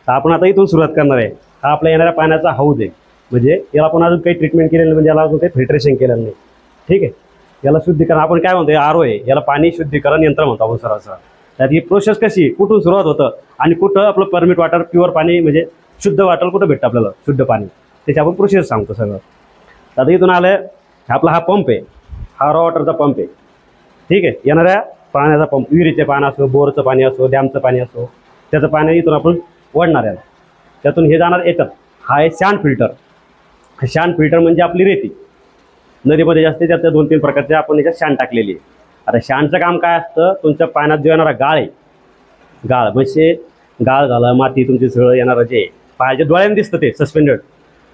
तर आपण आता इथून सुरुवात करणार आहे। हा आपल्या येणाऱ्या पाण्याचा हौद आहे, म्हणजे याला आपण अजून काही ट्रीटमेंट केलेलं म्हणजे याला अजून काही फिल्ट्रेशन केलेलं नाही, ठीक आहे। याला शुद्धीकरण आपण काय म्हणतो, आरो आहे, याला पाणी शुद्धीकरण यंत्र म्हणतो आपण सरळ। त्यात ही प्रोसेस कशी, कुठून सुरुवात होतं आणि कुठं आपलं परमिट वॉटर प्युअर पाणी म्हणजे शुद्ध वॉटर कुठं भेटतं आपल्याला, शुद्ध पाणी, त्याची आपण प्रोसेस सांगतो सगळं। आता इथून आलं आपला हा पंप आहे, हा रॉ वॉटरचा पंप आहे, ठीक आहे। येणाऱ्या पाण्याचा पंप, विहिरीचे पाणी असो, बोरचं पाणी असो, डॅमचं पाणी असो, त्याचं पाणी इथून आपण ओढणार आहे। त्यातून हे जाणार येतात, हा आहे शान फिल्टर। शान फिल्टर म्हणजे आपली रेती नदीमध्ये जास्त त्यात 2-3 प्रकारचे आपण याच्यात शान टाकलेली आहे। आता शानचं काम काय असतं, तुमच्या पाण्यात जो येणारा गाळ आहे, गाळ म्हणजे गाळ झालं, माती तुमची सगळं येणारं जे पायाच्या डोळ्याने दिसतं ते सस्पेंडेड,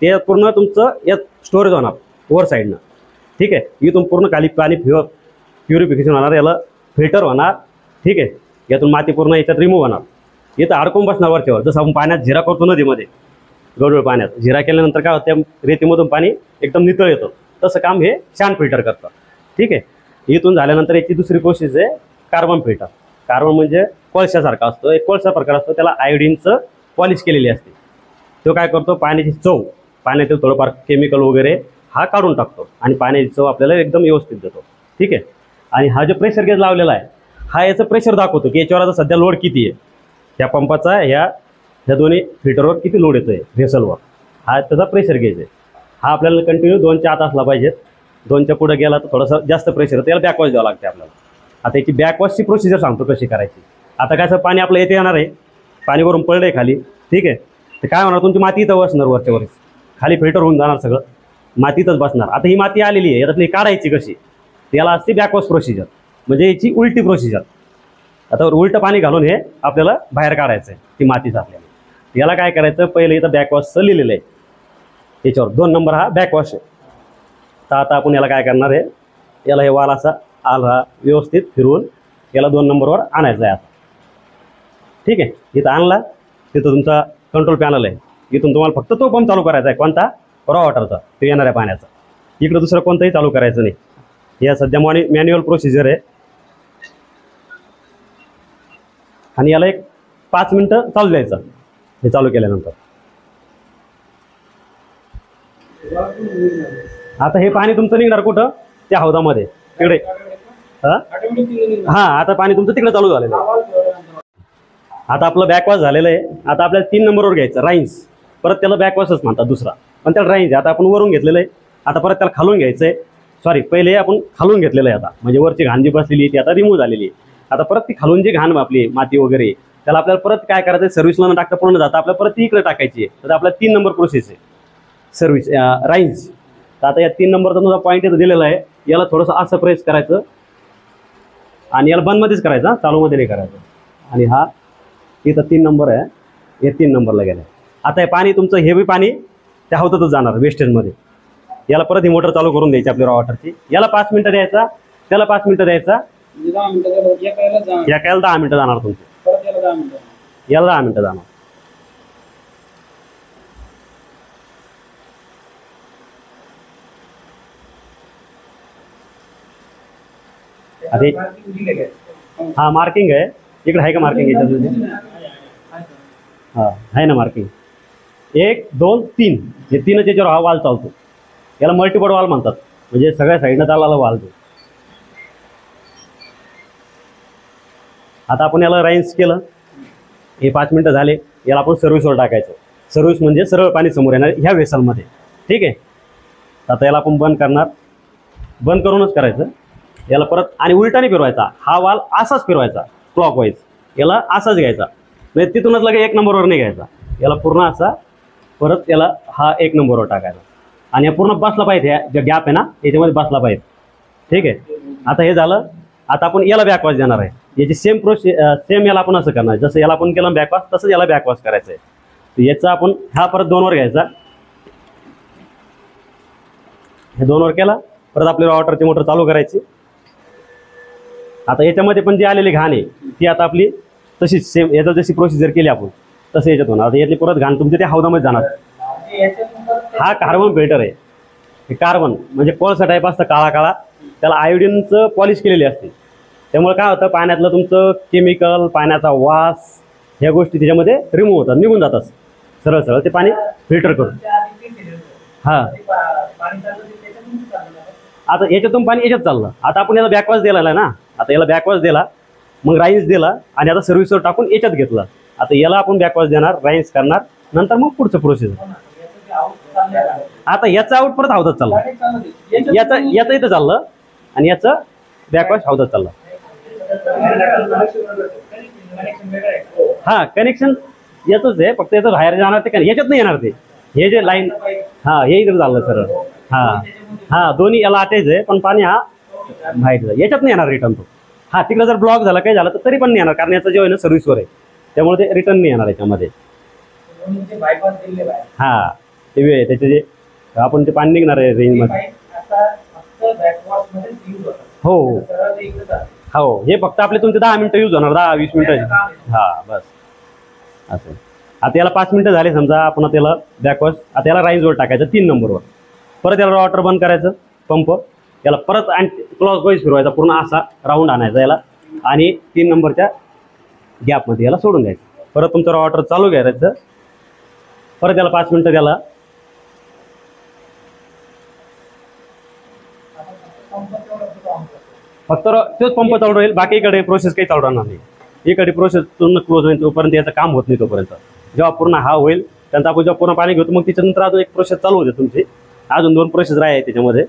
ते पूर्ण तुमचं यात स्टोरेज होणार वर साईडनं, ठीक आहे। इथून पूर्ण खाली पाणी प्युरिफिकेशन होणार, याला फिल्टर होणार, ठीक आहे। यातून माती पूर्ण याच्यात रिमूव्ह होणार, इथं अडकून बसणार वरच्यावर। जसं आपण पाण्यात झिरा करतो नदीमध्ये, गडूळ पाण्यात झिरा केल्यानंतर काय होतं, रेतीमधून पाणी एकदम नितळ येतं, तसं काम हे शान फिल्टर करतं, ठीक आहे। इथून झाल्यानंतर याची दुसरी प्रोसेस आहे कार्बन फिल्टर। कार्बन म्हणजे कोळशासारखा असतो, एक कोळसा प्रकार असतो, त्याला आयोडीनचं पॉलिश केलेली असते। तो काय करतो, पाण्याची चव, पाण्यातील थोडंफार केमिकल वगैरे हा काढून टाकतो आणि पाण्याची चव आपल्याला एकदम व्यवस्थित देतो, ठीक आहे। आणि हा जो प्रेशर गेज लावलेला आहे, हा याचं प्रेशर दाखवतो की याच्यावर आता सध्या लोड किती आहे, त्या पंपाचा ह्या दोन्ही फिल्टरवर किती लोड येतो आहे व्हेसलवर, हा त्याचा प्रेशर गेज आहे। हा आपल्याला कंटिन्यू 2च्या आत असला पाहिजे, 2च्या पुढे गेला तर थोडंसं जास्त प्रेशर होतं, याला बॅकवॉश द्यावं लागते आपल्याला। आता याची बॅकवॉशची प्रोसिजर सांगतो कशी करायची। आता काय सर, पाणी आपलं येते येणार आहे, पाणी वरून पडलं आहे खाली, ठीक आहे। तर काय होणार, तुमची माती इथं बसणार वरच्यावरच, खाली फिल्टर होऊन जाणार सगळं, मातीतच बसणार। आता ही माती आलेली आहे, याच्यातली काढायची कशी, याला असते बॅकवॉश प्रोसिजर, म्हणजे याची उलटी प्रोसिजर। आता उलटं पाणी घालून हे आपल्याला बाहेर काढायचं आहे ती मातीचं आपल्याला। याला काय करायचं, पहिलं इथं बॅकवॉशचं लिहिलेलं आहे, याच्यावर 2 नंबर हा बॅकवॉश आहे। तर आता आपण याला काय करणार आहे, याला हे वाल असा आला व्यवस्थित फिरवून याला 2 नंबरवर आणायचं आहे आता, ठीक आहे। इथं आणला, तिथं तुमचा कंट्रोल पॅनल आहे, इथून तुम्हाला फक्त तो पंप चालू करायचा आहे, कोणता, रॉ वॉटरचा, तो येणाऱ्या पाण्याचा, इकडं दुसरं कोणतंही चालू करायचं नाही। या सध्या मॅन्युअल प्रोसिजर आहे आणि याला एक 5 मिनटं चालू द्यायचं, हे चालू केल्यानंतर। आता हे पाणी तुमचं निघणार कुठं, त्या हौदामध्ये तिकडे, हां आता पाणी तुमचं तिकडे चालू झालेलं आहे। आता आपलं बॅकवॉश झालेलं आहे, आता आपल्याला 3 नंबरवर घ्यायचं राईन्स, परत त्याला बॅकवॉशच म्हणतात दुसरा, पण त्याला राईन्स आहे। आता आपण वरून घेतलेलं आहे, आता परत त्याला खालून घ्यायचं आहे, सॉरी पहिले आपण खालून घेतलेलं आहे, आता म्हणजे वरची घाण जी बसलेली आहे ती आता रिमूव्ह झालेली आहे। आता परत ती खालून जी घाण आपली माती वगैरे, त्याला आपल्याला परत काय करायचं आहे, सर्व्हिसला न टाकता पूर्ण जातं आपल्याला परत ती इकडे टाकायची आहे। तर आपल्याला 3 नंबर प्रोसेस आहे सर्व्हिस राईन्स। तर आता या 3 नंबरचा तुझा पॉईंट इथं दिलेला आहे, याला थोडंसं असं प्रेस करायचं आणि याला बंदमध्येच करायचं, चालूमध्ये नाही करायचं। आणि हा इथं 3 नंबर आहे, हे 3 नंबरला गेलं। आता हे पाणी तुमचं हेवी पाणी त्या हौदातच जाणार वेस्टेजमध्ये, याला परत ही मोटर चालू करून द्यायची आपली रॉ वॉटरची, याला 5 मिनटं द्यायचा, त्याला 5 मिनटं द्यायचा, एकाला 10 मिनटं जाणार तुमची, याला 10 मिनटं जाणार। हा मार्किंग आहे इकडे, आहे का मार्किंग याच्यामध्ये, हां आहे ना मार्किंग, 1 2 3 हे 3च याच्यावर हा वाल चालतो, याला मल्टीपॉट वाल म्हणतात, म्हणजे सगळ्या साईडनं चालला वाल तो। आता आपण याला राईन्स केलं, हे 5 मिनटं झाले, याला आपण सर्व्हिसवर टाकायचं। सर्व्हिस म्हणजे सरळ पाणी समोर येणार ह्या वेसलमध्ये, ठीक आहे। आता याला आपण बंद करणार, बंद करूनच करायचं याला परत, आणि उलटाने फिरवायचा, हा वाल असाच फिरवायचा क्लॉकवाईज, याला असाच घ्यायचा, म्हणजे तिथूनच लगे 1 नंबरवर नाही घ्यायचा, याला पूर्ण असा परत याला हा 1 नंबरवर टाकायचा, आणि पूर्ण बसला पाहिजे, जो गॅप आहे ना याच्यामध्ये बसला पाहिजे, ठीक आहे। आता हे झालं, आता आपण याला बॅकवॉश देणार आहे, याची सेम सेम याला आपण असं करणार, जसं याला आपण केलं बॅकवॉश तसंच याला बॅकवॉश करायचं आहे। तर याचा आपण हा परत 2 वर घ्यायचा, हे 2 वर केला, परत आपली रॉ वॉटरची मोटर चालू करायची। आता याच्यामध्ये पण जी आलेली घाण आहे ती आता आपली तशीच सेम, याचा जशी प्रोसिजर केली आपण तसं याच्यात होणार। आता यातली परत घाण तुमच्या त्या हौदामध्ये जाणार। हा कार्बन फिल्टर आहे, हे कार्बन म्हणजे कोळसा टाईप असतं काळा काळा, त्याला आयोडीनचं पॉलिश केलेली असते, त्यामुळे काय होतं पाण्यातलं तुमचं केमिकल, पाण्याचा वास ह्या गोष्टी त्याच्यामध्ये रिमूव्ह होतात, निघून जातात सरळ सरळ ते पाणी फिल्टर करून. हां आता याच्यातून पाणी याच्यात चाललं. आता आपण याला बॅकवॉश दिला ना, आता याला बॅकवॉश दिला, मग राईन्स दिला आणि आता सर्व्हिसवर टाकून याच्यात घेतलं. आता याला आपण बॅकवॉश देणार, राईन्स करणार, नंतर मग पुढचं प्रोसेस. आता याचा आउट परत हौदात चाललं, याचं इथं चाललं आणि याचं बॅकवॉश हौदात चाललं. हां कनेक्शन याचंच आहे, फक्त याचं बाहेर जाणार ते याच्यात नाही येणार ते. हे जे लाईन हां हे इकडे चाललं सरळ. हां हां दोन्ही याला अटॅच आहे, पण पाणी हा बाहेर याच्यात नाही येणार रिटर्न तो. हां तिकडे जर ब्लॉक झाला काही झालं तर तरी पण नाही येणार, कारण याचं जे आहे ना सर्व्हिसवर आहे, त्यामुळे ते रिटर्न नाही येणार याच्यामध्ये. हां ते वेळ त्याचे जे आपण ते पाणी निघणार आहे रेंजमध्ये. हो हो हे फक्त आपले तुमचे 10 मिनिटं यूज होणार, 10-20 मिनिटं. हां बस असं. आता याला 5 मिनिटं झाले समजा, आपण त्याला बॅकवॉश आता याला राईन्सवर टाकायचं 3 नंबरवर. परत याला वॉटर बंद करायचं पंप, याला परत क्लॉक वाईज फिरवायचा, पूर्ण असा राऊंड आणायचा याला आणि 3 नंबरच्या गॅपमध्ये याला सोडून द्यायचं. परत तुमचं वॉटर चालू करायचं, परत याला 5 मिनिटं द्याला. फक्त तोच पंप चालू राहील, बाकीकडे प्रोसेस काही चालू राहणार नाही. इकडे प्रोसेस पूर्ण क्लोज होईल तोपर्यंत याचं काम होत नाही. तोपर्यंत जेव्हा पूर्ण हा होईल त्यानंतर आपण जेव्हा पूर्ण पाणी घेतो, मग त्याच्यानंतर अजून एक प्रोसेस चालू होते तुमची, अजून 2 प्रोसेस राहिले त्याच्यामध्ये.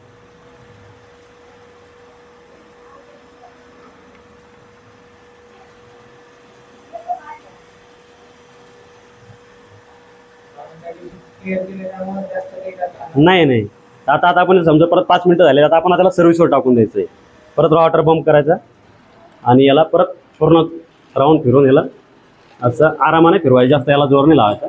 नाही नाही आता आपण समजा परत 5 मिनिटं झाले, आता आपण त्याला सर्व्हिसवर टाकून द्यायचं आहे. परत वॉटर पंप करायचा आणि याला परत पूर्ण राऊंड फिरून याला असं आरामाने फिरवायचं, जास्त याला जोर नाही लावायचा.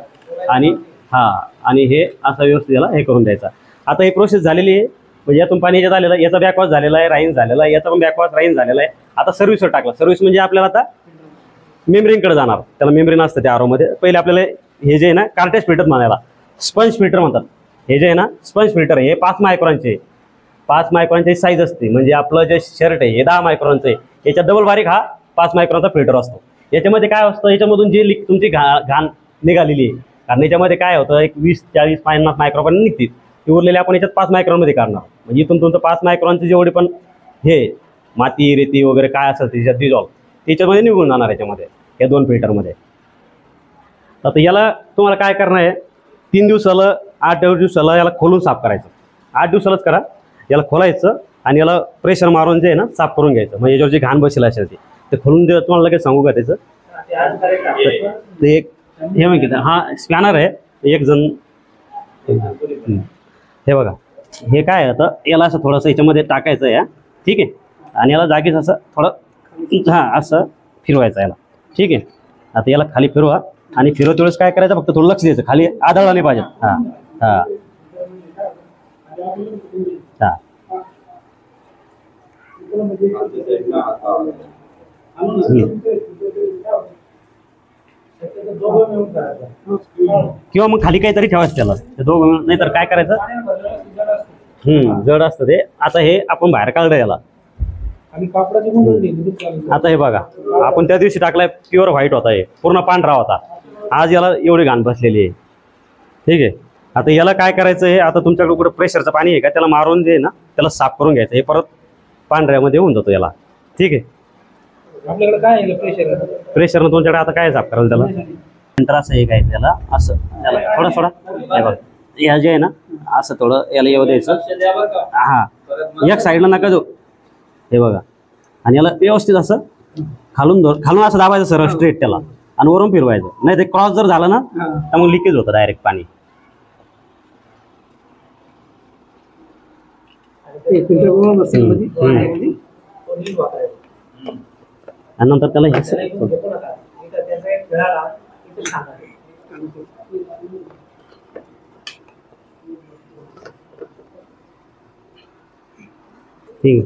आणि आणि हे असं व्यवस्थित याला हे करून द्यायचा. आता ही प्रोसेस झालेली आहे, म्हणजे यातून पाणी याच्यात आलेलं आहे, याचा बॅकवॉश झालेला आहे, राईन झालेला आहे, याचा पण बॅकवॉश राईन झालेला आहे. आता सर्व्हिसवर टाकला. सर्व्हिस म्हणजे आपल्याला आता मेम्ब्रेनकडे जाणार, त्याला मेम्ब्रेन असतं त्या आरोमध्ये. पहिले आपल्याला हे जे आहे ना कार्टेज फिल्टर म्हणायला, स्पंज फिल्टर म्हणतात. हे जे आहे ना स्पंज फिल्टर हे 5 मायक्रॉनचे 5 मायक्रॉनची साईज असते. म्हणजे आपलं जे शर्ट आहे हे 10 मायक्रॉनचं आहे, याच्यात डबल बारीक हा 5 मायक्रॉनचा फिल्टर असतो. याच्यामध्ये काय असतं, याच्यामधून जी लीक तुमची घाण निघालेली आहे, कारण याच्यामध्ये काय होतं एक 20-40-50 मायक्रॉन निघतील, ती उरलेली आपण याच्यात 5 मायक्रॉनमध्ये काढणार. म्हणजे इथून तुमचं 5 मायक्रॉनचे जेवढे पण हे माती रेती वगैरे काय असेल त्याच्यात डिझॉल्व त्याच्यामध्ये निघून जाणार याच्यामध्ये, या 2 फिल्टरमध्ये. आता याला तुम्हाला काय करणार आहे, 3 दिवसाला 8 दिवसाला याला खोलून साफ करायचं. 8 दिवसालाच करा, याला खोलायचं आणि याला प्रेशर मारून जे आहे ना साफ करून घ्यायचं. म्हणजे याच्यावर जे घाण बसेल असेल ते खोलून दे. तुम्हाला लगेच सांगू का त्याचं ते एक हे माहिती हा स्कॅनर आहे. एक जण हे बघा, हे काय आहे, आता याला असं थोडंसं याच्यामध्ये टाकायचं आहे, ठीक आहे. आणि याला जागीच असं थोडं असं फिरवायचं याला, ठीक आहे. आता याला खाली फिरवा आणि फिरवते वेळेस काय करायचं, फक्त थोडं लक्ष द्यायचं, खाली आदळला नाही पाहिजे. किंवा मग खाली काहीतरी ठेवायचं त्याला, ते दोघं. नाहीतर काय करायचं, जड असतं ते. आता हे आपण बाहेर काढलं याला. आता हे बघा, आपण त्या दिवशी टाकलाय प्युअर व्हाईट होता, हे पूर्ण पांढरा होता. आज याला एवढी घाण बसलेली आहे, ठीक आहे. आता याला काय करायचं आहे, आता तुमच्याकडे कुठं प्रेशरचं पाणी आहे का, त्याला मारून जे आहे ना त्याला साफ करून घ्यायचं. हे परत पांढऱ्यामध्ये होऊन जातो याला, ठीक आहे. आपल्याकडे काय आहे प्रेशरनं तुमच्याकडे आता काय साफ करायला त्याला, नंतर असं हे घ्यायचं याला, असं त्याला थोडं हे बघा, या जे आहे ना असं थोडं याला येऊ द्यायचं. एक साईडला नका जो, हे बघा. आणि याला व्यवस्थित असं खालून असं दाबायचं सरळ स्ट्रेट त्याला, आणि वरून फिरवायचं. नाही ते क्रॉस जर झालं ना तर मग लिकेज होतं डायरेक्ट पाणी. आणि नंतर त्याला ठीक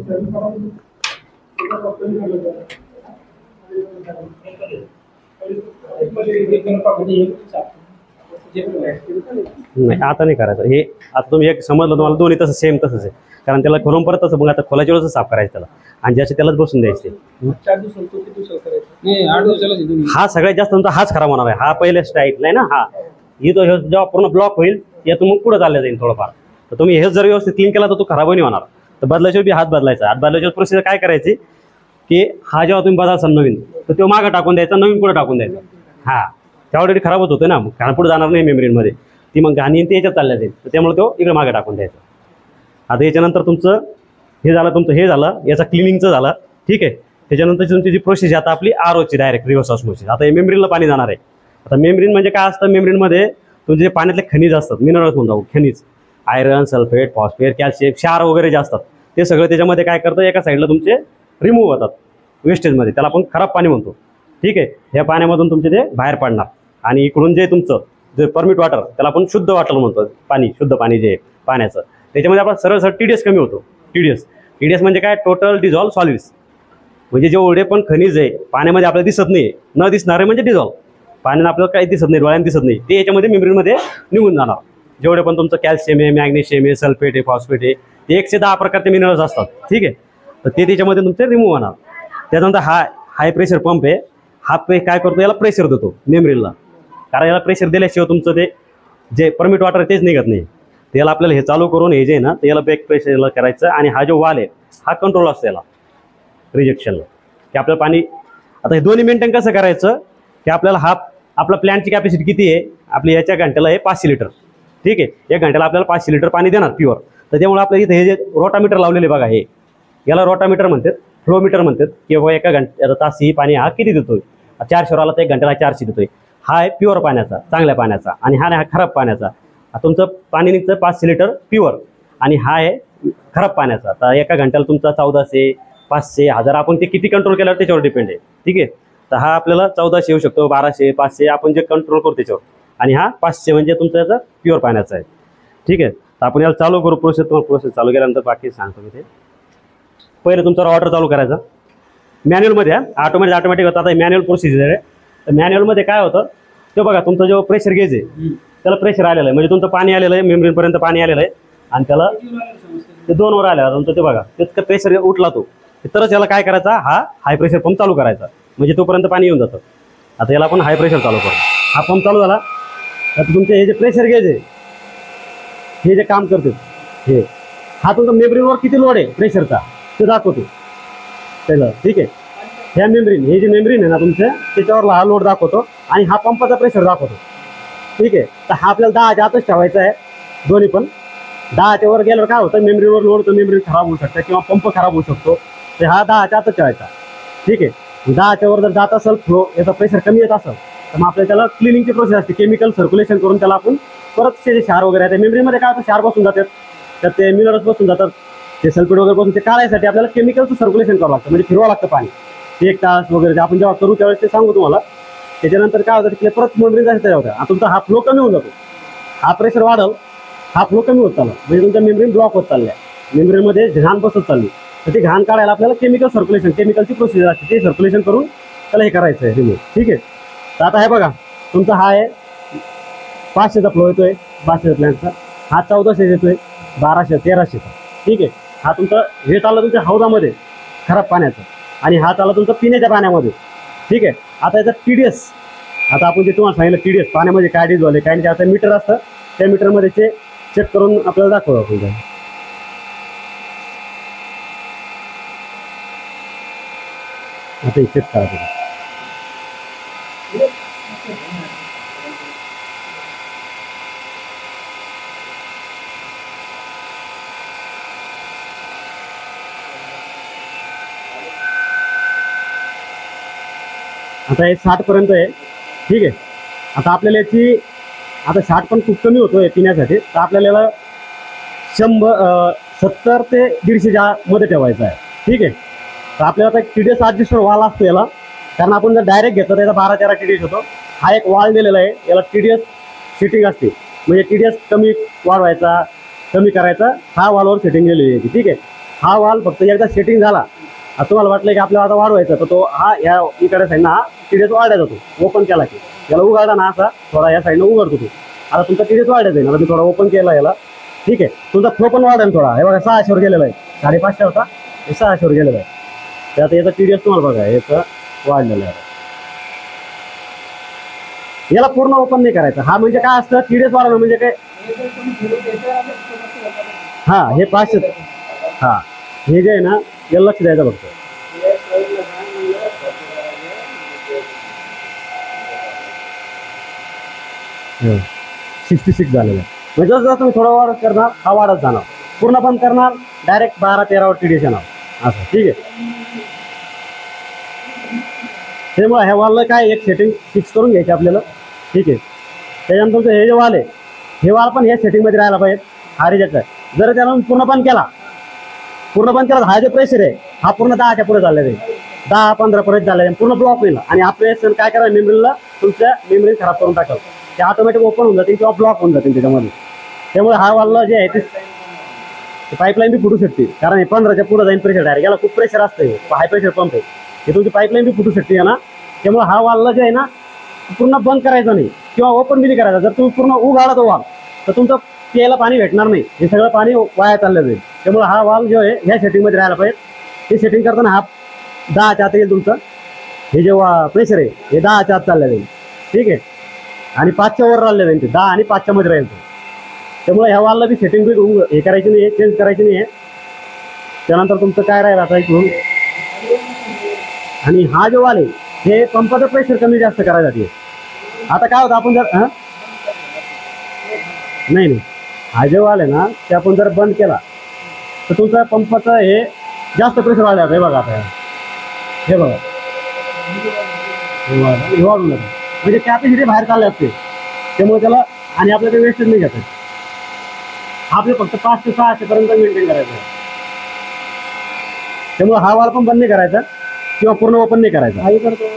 नाही आता नाही करायचं हे. आता तुम्ही एक समजलं तुम्हाला दोन्ही तसं सेम तसंच आहे, कारण त्याला खोलून परत तसं मग आता खोलाच्या वेळेस साफ करायचं त्याला आणि ज्याचे त्यालाच बसून द्यायचे. 4 दिवसाला तो किती दिवसाला करायचं? नाही 8 दिवसाला दोन्ही. हा सगळ्यात जास्त तुमचा हाच खराब होणार आहे. हा पहिले स्टाईल नाही ना, हा ही तो जेव्हा पूर्ण ब्लॉक होईल यातून मग पुढे चाललं जाईल थोडंफार. तर तुम्ही हेच जर व्यवस्थित क्लीन केला तर तो खराबही नाही होणार. तर बदलायच्या बी हात बदलायचा. हात बदलायच्या प्रोसेस काय करायची की हा जेव्हा तुम्ही बदलाल नवीन तर तो मागं टाकून द्यायचा, नवीन पुढे टाकून द्यायचा. हा त्या ऑलरेडी खराब होत होतं ना, कारण पुढे जाणार नाही मेमरीमध्ये ती, मग घाणी ते याच्यात चालल्या जाईल. तर त्यामुळे तो इकडे मागे टाकून द्यायचा. आता याच्यानंतर तुमचं हे झालं, तुमचं हे झालं याचा क्लिनिंगचं झालं. ठीक आहे. त्याच्यानंतर तुमची जी प्रोसेस आता आपली आरओची डायरेक्ट रिव्हर्स ऑस्मोसिस. आता हे मेम्ब्रेनला पाणी जाणार आहे. आता मेम्ब्रेन म्हणजे काय असतं, मेम्ब्रेनमध्ये तुमचे जे पाण्यातले खनिज असतात, मिनरल्स म्हणतो खनिज, आयरन, सल्फेट, फॉस्फेट, कॅल्शियम, क्षार वगैरे जे असतात ते सगळे त्याच्यामध्ये काय करतं एका साईडला तुमचे रिमूव्ह होतात वेस्टेजमध्ये. त्याला आपण खराब पाणी म्हणतो. ठीक आहे. ह्या पाण्यामधून तुमचे ते बाहेर पडणार आणि इकडून जे तुमचं जे परमिट वॉटर त्याला आपण शुद्ध वॉटर म्हणतो. पाणी शुद्ध पाणी जे पाण्याचं त्याच्यामध्ये आपला सरळ TDS कमी होतो. TDS म्हणजे काय, टोटल डिझॉल्व सॉलिड्स. म्हणजे जेवढे पण खनिज आहे पाण्यामध्ये आपल्याला दिसत नाही, न दिसणारे म्हणजे डिझॉल्व. पाण्यानं आपल्याला काही दिसत नाही, डोळ्यांना दिसत नाही, ते याच्यामध्ये मेम्ब्रेनमध्ये निघून जाणार. जेवढे पण तुमचं कॅल्शियम आहे, मॅग्नेशियम आहे, सल्फेट आहे, फॉस्फेट आहे, ते 1 से 10 प्रकारचे मिनरल्स असतात. ठीक आहे. तर ते त्याच्यामध्ये तुमचे रिमूव्ह होणार. त्यानंतर हाय प्रेशर पंप आहे. हा काय करतो, याला प्रेशर देतो मेम्ब्रेनला, कारण याला प्रेशर दिल्याशिवाय तुमचं ते जे परमिट वॉटर तेच निघत नाही. त्याला आपल्याला हे चालू करून हे जे आहे ना ते याला बॅक प्रेशरला करायचं. आणि हा जो वाल आहे हा कंट्रोल असतो याला रिजेक्शनला, की आपलं पाणी. आता हे दोन्ही मेंटेन कसं करायचं की आपल्याला आपला प्लॅन्टची कॅपॅसिटी किती आहे आपली, याच्या घंट्याला आहे 500 लिटर. ठीक आहे. 1 घंट्याला आपल्याला 500 लिटर पाणी देणार प्युअर. तर त्यामुळे आपल्याला इथे हे जे रोटामीटर लावलेले बघा, हे याला रोटामीटर म्हणतात, फ्लोमीटर म्हणतात, किंवा एका तास ही पाणी हा किती देतोय. 400 आला तर 1 घंट्याला 400 देतोय. हा आहे प्युअर पाण्याचा, चांगल्या पाण्याचा, आणि हा आहे खराब पाण्याचा. तुमचं पाणी निघतं 500 लिटर प्युअर, आणि हा आहे खराब पाण्याचा. आता एका घंट्याला तुमचा 1400, 500, 1000 आपण ते किती कंट्रोल केल्यावर त्याच्यावर डिपेंड आहे. ठीक आहे. तर हा आपल्याला 1400 येऊ शकतो, 1200, 500 आपण जे कंट्रोल करतो त्याच्यावर. आणि हा 500 म्हणजे तुमचा याचा प्युअर पाण्याचा आहे. ठीक आहे. तर आपण याला चालू करू प्रोसेस. तुम्हाला प्रोसेस चालू केल्यानंतर बाकी सांगतो मी ते. पहिले तुमचा ऑर्डर चालू करायचा मॅन्युअलमध्ये. ऑटोमॅटिक होतं. आता मॅन्युअल प्रोसिजर आहे. तर मॅन्युअलमध्ये काय होतं ते बघा, तुमचा जो प्रेशर गेज आहे त्याला प्रेशर आलेलं आहे, म्हणजे तुमचं पाणी आलेलं आहे, मेम्ब्रेनपर्यंत पाणी आलेलं आहे, आणि त्याला ते 2 वर आलेलं आहे तुमचं. ते बघा तितकं प्रेशर उठला तो, तरच याला काय करायचा, हा हाय प्रेशर पंप चालू करायचा, म्हणजे तोपर्यंत पाणी येऊन जातं. आता याला आपण हाय प्रेशर चालू करू. हा पंप चालू झाला. आता तुमचे हे जे प्रेशर गेज आहे हे जे काम करते हे, हा तुमचा मेम्ब्रेनवर किती लोड आहे प्रेशरचा ते दाखवतो त्याला. ठीक आहे. ह्या मेम्ब्रेन, हे जे मेम्ब्रेन आहे ना तुमचं, त्याच्यावर हा लोड दाखवतो आणि हा पंपाचा प्रेशर दाखवतो. ठीक आहे. तर हा आपल्याला 10च्या आतच ठेवायचा आहे दोन्ही पण. 10च्या वर गेल्यावर काय होतं, मेम्ब्रेनवर लोड तर मेम्ब्रेन खराब होऊ शकतं किंवा पंप खराब होऊ शकतो. तर हा 10च्या आतच ठेवायचा. ठीक आहे. 10च्या वर जर जात असेल फ्लो, याचा प्रेशर कमी येत असेल तर मग आपल्याला त्याला क्लिनिंगची प्रोसेस असते. केमिकल सर्क्युलेशन करून त्याला आपण परत ते जे क्षार वगैरे आहे मेम्ब्रेनमध्ये काय होतं, क्षार बसून जातात, तर ते मिनरल्स बसून जातात, ते सल्फेट वगैरे बसून ते काढायसाठी आपल्याला केमिकलचं सर्क्युलेशन करावं लागतं, म्हणजे फिरवावं लागतं पाणी 1 तास वगैरे. आपण जेव्हा करू त्यावेळेस ते सांगू तुम्हाला. त्याच्यानंतर काय होतं की परत मेम्ब्रेन जायचं होतं. आता तुमचा हा फ्लो कमी होऊन जातो, हा प्रेशर वाढल, हा फ्लो कमी होत चालला, म्हणजे तुमच्या मेम्ब्रेन ब्लॉक होत चालल्या, मेम्ब्रेनमध्ये घाण बसत चालली. तर ते घाण काढायला आपल्याला केमिकल सर्क्युलेशन, केमिकलची प्रोसिजर असते, ते सर्क्युलेशन करून त्याला हे करायचं आहे रिमूव्ह. ठीक आहे. तर आता हे बघा तुमचा हा आहे 500चा फ्लो येतोय 500 प्लॅनचा, हा 1400 येतोय, 1200, 1300चा. ठीक आहे. हा तुमचा हे चालला तुमच्या हौदामध्ये खराब पाण्याचं, आणि हा चालला तुमचा पिण्याच्या पाण्यामध्ये. ठीक आहे. आता याचा TDS, आता आपण जे तुम्हाला सांगितलं TDS पाण्यामध्ये काय डिझॉल्व आहे काय नाही, आता मीटर असतं, त्या मीटरमध्ये ते चेक करून आपल्याला दाखवू आपण. आता हे चेक करायचं. आता हे 60 पर्यंत आहे. ठीक आहे. आता आपल्याला याची आता 60 पण खूप कमी होतोय पिण्यासाठी, तर आपल्याला याला 70 ते 150च्या मध्ये ठेवायचं आहे. ठीक आहे. तर आपल्याला आता TDS अडजस्टर वाल असतो याला, कारण आपण जर डायरेक्ट घेतलं तर याचा 12-13 TDS होतो. हा एक वाल दिलेला आहे, याला TDS सेटिंग असते, म्हणजे TDS कमी वाढवायचा कमी करायचा, हा वालवर सेटिंग दिलेली आहे. ठीक आहे. हा वाल फक्त एकदा सेटिंग झाला, आता तुम्हाला वाटलं की आपल्याला आता वाढवायचं, तर तो हा या इकडे साईडनं हा TDS वाढायचा जातो. ओपन केला की याला उघडला ना असा थोडा या साईडनं उघडतो तो. आता तुमचा TDS वाढत आहे. आता मी थोडा ओपन केला याला, ठीक आहे. तुमचा फ्लो पण वाढेल थोडा. हे बघा 600 वर गेलेला आहे, 550 होता, हे 600 वर गेलेला आहे. तर आता याचा TDS तुम्हाला बघा याचा वाढलेला आहे. याला पूर्ण ओपन नाही करायचं. हा म्हणजे काय असतं, TDS वाढवणं म्हणजे काय, हा हे 500, हा हे जे आहे ना याला लक्ष द्यायचं फक्त. 66 झालेलं आहे. म्हणजे जसं तुम्ही थोडा वाढत करणार हा वाढत जाणार, पूर्ण बंद करणार डायरेक्ट 12-13 वर TDS येणार असं, ठीक आहे. त्यामुळे ह्या वालला काय एक सेटिंग फिक्स करून घ्यायची आपल्याला, ठीक आहे. त्याच्यानंतर तुमचं हे जे वाल आहे, हे वाल पण हे सेटिंगमध्ये राहायला पाहिजे. हा रिजेक्ट आहे. जर त्याला पूर्ण बंद केला तर हा जे प्रेशर आहे हा पूर्ण 10च्या पुढे झालेला आहे, 10-15 पर्यंत झालेला आहे, पूर्ण ब्लॉक होईल. आणि हा प्रेशर काय करा, मेमरीला तुमच्या मेमरी खराब करून टाकाल. ते ऑटोमॅटिक ओपन होऊन जातील किंवा ब्लॉक होऊन जातील त्याच्यामध्ये. त्यामुळे हा वालला जे आहे ते पाईपलाईन बी फुटू शकते, कारण हे 15च्या पुढे जाईल प्रेशर डायरेक्ट. याला खूप प्रेशर असतं, हाय प्रेशर पंप आहे, हे तुमची पाईपलाईन बी फुटू शकते ना. त्यामुळे हा वालला जे आहे ना पूर्ण बंद करायचा नाही किंवा ओपन बी नाही करायचा. जर तुम्ही पूर्ण उघाडा तो वाल तर तुमचं प्यायला पाणी भेटणार नाही, हे सगळं पाणी वाया चाललं जाईल. त्यामुळे हा वाल जो आहे ह्या सेटिंगमध्ये राहायला पाहिजे. हे सेटिंग करताना हा 10च्या आत येईल तुमचं. हे जे प्रेशर आहे हे 10च्या आत चाललं जाईल, ठीक आहे. आणि 5च्या वर राहिलं जाईल ते, 10 आणि 5च्या मध्ये राहील. त्यामुळे ह्या वालला बी सेटिंग बी हे करायची नाही, चेंज करायची नाही आहे. त्यानंतर तुमचं काय राहील आता इकडून. आणि हा जो वाल आहे हे पंपाचं प्रेशर कमी जास्त करायसाठी. आता काय होतं, आपण जर नाही हा जो वाल आहे ना ते आपण जर बंद केला तर तुमचा पंपाचं हे जास्त प्रेशर वाढलं जातं. हे बघा आता, हे बघा हे वाढून जातं, म्हणजे कॅपॅसिटी बाहेर चालले असते. त्यामुळे त्याला आणि आपल्याला ते वेस्टेज नाही घेतात. आपले फक्त 500 ते 600 पर्यंत मेंटेन करायचं आहे. त्यामुळे हा वाल पण बंद नाही करायचा किंवा पूर्ण ओपन नाही करायचा. हा करतो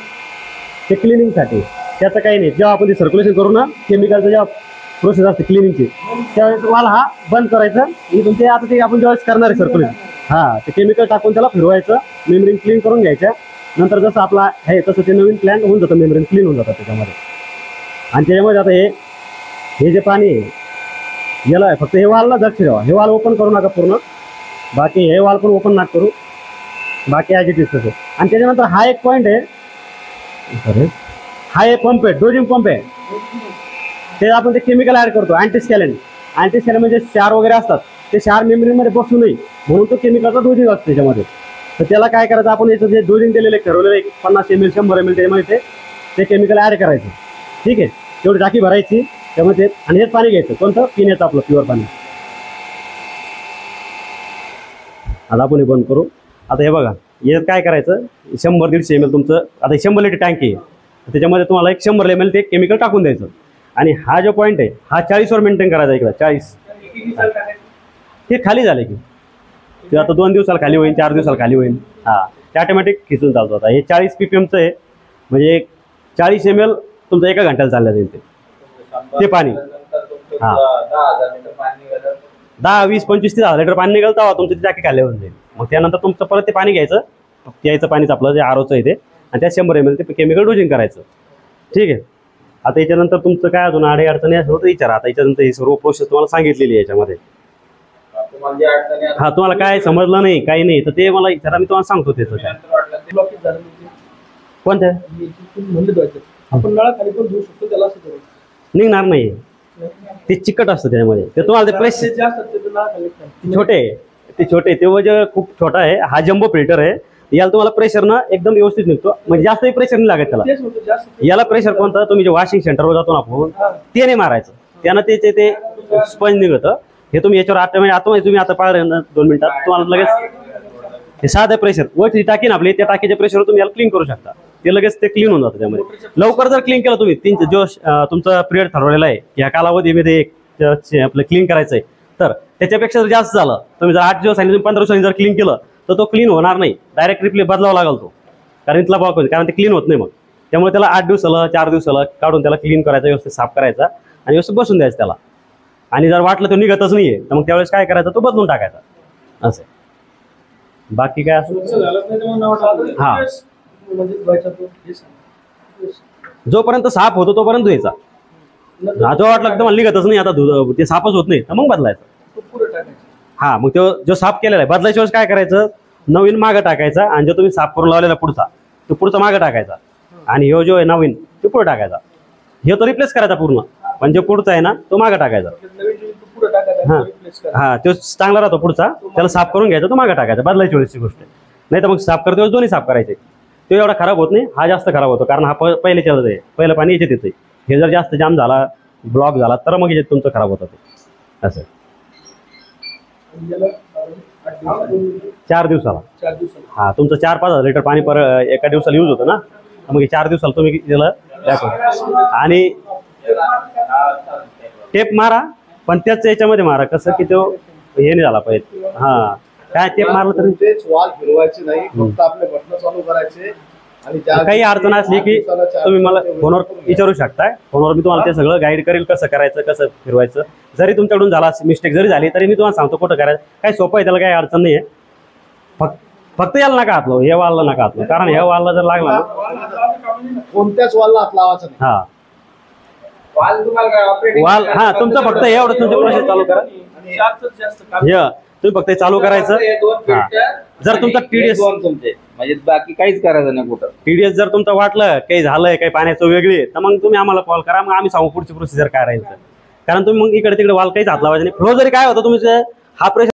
ते क्लिनिंगसाठी, त्याचं काही नाही. जेव्हा आपण ते सर्क्युलेशन करू ना केमिकलचं, जेव्हा प्रोसेस असते क्लिनिंगची, त्यावेळेस वाल हा बंद करायचा. आणि तुमचे आता ते आपण ज्यावेळेस करणार आहे सर्क्युलेशन, हा ते केमिकल टाकून त्याला फिरवायचं, मेम्ब्रेन क्लीन करून घ्यायच्या. नंतर जसं आपला आहे तसं ते नवीन प्लॅन होऊन जातं, मेम्ब्रेन क्लीन होऊन जातं त्याच्यामध्ये. आणि त्याच्यामध्ये आता हे जे पाणी आहे याला फक्त हे वालला लक्ष ठेवा. हे वाल ओपन करू नका पूर्ण, बाकी हे वाल पण ओपन नका करू, बाकी ॲज इट इज तसं. आणि त्याच्यानंतर हा एक पॉईंट आहे, हा एक पंप आहे, डोजिंग पंप आहे. ते आपण ते केमिकल ॲड करतो, अँटीस्कॅलेंट म्हणजे क्षार वगैरे असतात, ते क्षार मेम्ब्रेनमध्ये बसू नये म्हणून तो केमिकलचा डोजिंग असतो त्याच्यामध्ये. तर त्याला काय करायचं, आपण याचं जे डोजिंग दिलेलं ठरवलेलं 50 ml 100 ml त्याच्यामध्ये ते केमिकल ॲड करायचं, ठीक आहे. तेवढी टाकी भरायची त्यामध्ये. आणि हेच पाणी घ्यायचं, कोणतं, पिण्याचं आपलं प्युअर पाणी. आता आपण हे बंद करू. आता हे बघा, हे काय करायचं, 100-150 ml तुमचं आता 100 लिटर टँकी आहे, त्याच्यामध्ये तुम्हाला 100 ml ते केमिकल टाकून द्यायचं. आणि हा जो पॉईंट आहे हा 40 वर मेंटेन करायचा. इकडं 40 हे खाली झाले की ते आता 2 दिवसाला खाली होईल, 4 दिवसाला खाली होईल. हा ते ऑटोमॅटिक खिचून चालतो. आता हे 40 ppmचं आहे, म्हणजे 40 ml तुमचं 1 घंट्याला चाललं जाईल ते पाणी. हा 10, 20, 25, 30 लिटर पाणी निघालं तेव्हा तुमचं ती टाकी खाली होऊन जाईल. मग त्यानंतर तुमचं परत ते पाणी घ्यायचं, प्यायचं पाणीच आपलं जे ROचं आहे ते, आणि त्या 100 ml ते केमिकल डोजिंग करायचं, ठीक आहे. आता याच्यानंतर तुमचं काय अजून अडचणी असं होतं विचारा. आता याच्यानंतर ही सर्व प्रोसेस तुम्हाला सांगितलेली आहे याच्यामध्ये. हा तुम्हाला काय समजलं नाही काही नाही तर ते मला विचारा, मी तुम्हाला सांगतो त्याचं काय. कोणत्या आपण नळाखाली पण धुवू शकतो त्याला, असं करू निघणार नाही, ते चिकट असतं त्याच्यामध्ये. ते तुम्हाला ते प्रेस छोटे ते म्हणजे खूप छोटा आहे. हा जम्बो फिल्टर आहे, याला तुम्हाला प्रेशर ना एकदम व्यवस्थित निघतो, म्हणजे जास्तही प्रेशर नाही लागत त्याला. याला प्रेशर कोणतं, तुम्ही जे वॉशिंग सेंटरवर जातो ना आपण ते नाही मारायचं, त्यानं ते स्पंज निघतं. हे तुम्ही याच्यावर आता तुम्ही आता पाहिलं ना 2 मिनिटात तुम्हाला लगेच हे साधं प्रेशर वरची टाकी ना आपली, त्या टाकीच्या प्रेशरवर तुम्ही याला क्लीन करू शकता. ते लगेच ते क्लीन होऊन जातं. त्यामध्ये लवकर जर क्लीन केलं तुम्ही, तुमचा पिरियड ठरवलेला आहे ह्या कालावधीमध्ये आपलं क्लीन करायचं आहे, तर त्याच्यापेक्षा जर जास्त झालं, तुम्ही जर 8 दिवस आणि 15 दिवसांनी जर क्लीन केलं तर तो क्लीन होणार नाही, डायरेक्ट रिप्लेस बदलावा लागेल तो, कारण इथला ब्लॉक होईल, कारण ते क्लीन होत नाही. मग त्यामुळे त्याला 8 दिवसाला 4 दिवसाला काढून त्याला क्लीन करायचा, व्यवस्थित साफ करायचा आणि व्यवस्थित बसून द्यायचं त्याला. आणि जर वाटलं तो निघतच नाहीये तर मग त्यावेळेस काय करायचं, तो बदलून टाकायचा असं. बाकी काय असं हा जोपर्यंत साफ होतो तोपर्यंत धुवायचा. जो वाटलं तर मला निघतच नाही आता ते साफच होत नाही तर मग बदलायचं. तो पुढे टाकायचं. हा मग तो जो साफ केलेला आहे बदलायच्या वेळेस काय करायचं, नवीन मागं टाकायचा आणि जो तुम्ही साफ करून लावलेला पुढचा तो पुढचा मागं टाकायचा आणि ह्यो जो आहे नवीन तो पुढे टाकायचा. हे तो रिप्लेस करायचा पूर्ण, पण जो पुढचा आहे ना तो मागं टाकायचा. नवीन जो तो पुढे टाकायचा हा. तो replace करायचा. हा तो चांगला राहतो पुढचा, त्याला साफ करून घ्यायचा तो मागं टाकायचा बदलायची वेळेसची गोष्ट आहे. नाही तर मग साफ करते वेळेस दोन्ही साफ करायचे. तो एवढा खराब होत नाही, हा जास्त खराब होतो कारण हा पहिल्याच्या आहे, पहिलं पाणी याच्यात येतं. हे जर जास्त जाम झाला ब्लॉक झाला तर मग याच्यात तुमचं खराब होतं ते असं. आणि याला 8 दिवसाला 4 दिवसाला 4 दिवसाला हा तुमचं 4-5 लिटर पाणी एका दिवसाला यूज होतं ना, तर मग 4 दिवसाला तुम्ही त्याला दाखवा. आणि टेप मारा पण त्याच याच्यामध्ये मारा कसं की तो हे नाही झाला पाहिजे. हा काय टेप मारलं तरी तेच वाल फिरवायचे नाही, फक्त आपले बटन चालू करायचे. आणि ज्या काही अडचण असली की तुम्ही मला फोनवर विचारू शकताय. फोनवर मी तुम्हाला ते सगळं गाईड करेल कसं करायचं कसं फिरवायचं. जरी तुमच्याकडून झाला मिस्टेक जरी झाली तरी मी तुम्हाला सांगतो कुठं करायचं. काही सोपं आहे, त्याला काही अडचण नाही आहे. फक्त याला नका हातलो, हे वालला नका हातलो, कारण ह्या वालला जर लागला ना कोणत्याच वालला हात लावायचा नाही. हा वाल तुम्हाला काय ऑपरेटिंग वाल हा तुमचं फक्त एवढं तुमची प्रोसेस चालू करा. आणि जास्त जास्त काम. हे तुम्ही फक्त हे चालू करायचं. हे 2 हा. फिल्टर जर तुमचा TDS तुमचे म्हणजे बाकी काहीच करायचं नाही कुठं. TDS जर तुमचं वाटलं काही झालंय काही पाण्याचं वेगळी तर मग तुम्ही आम्हाला कॉल करा, मग आम्ही सांगू पुढची प्रोसिजर काय राहील. कारण तुम्ही मग इकडे तिकडे वाल काहीच हात लावायचं नाही. फ्लो जरी काय होतं तुमचं हा प्रेशर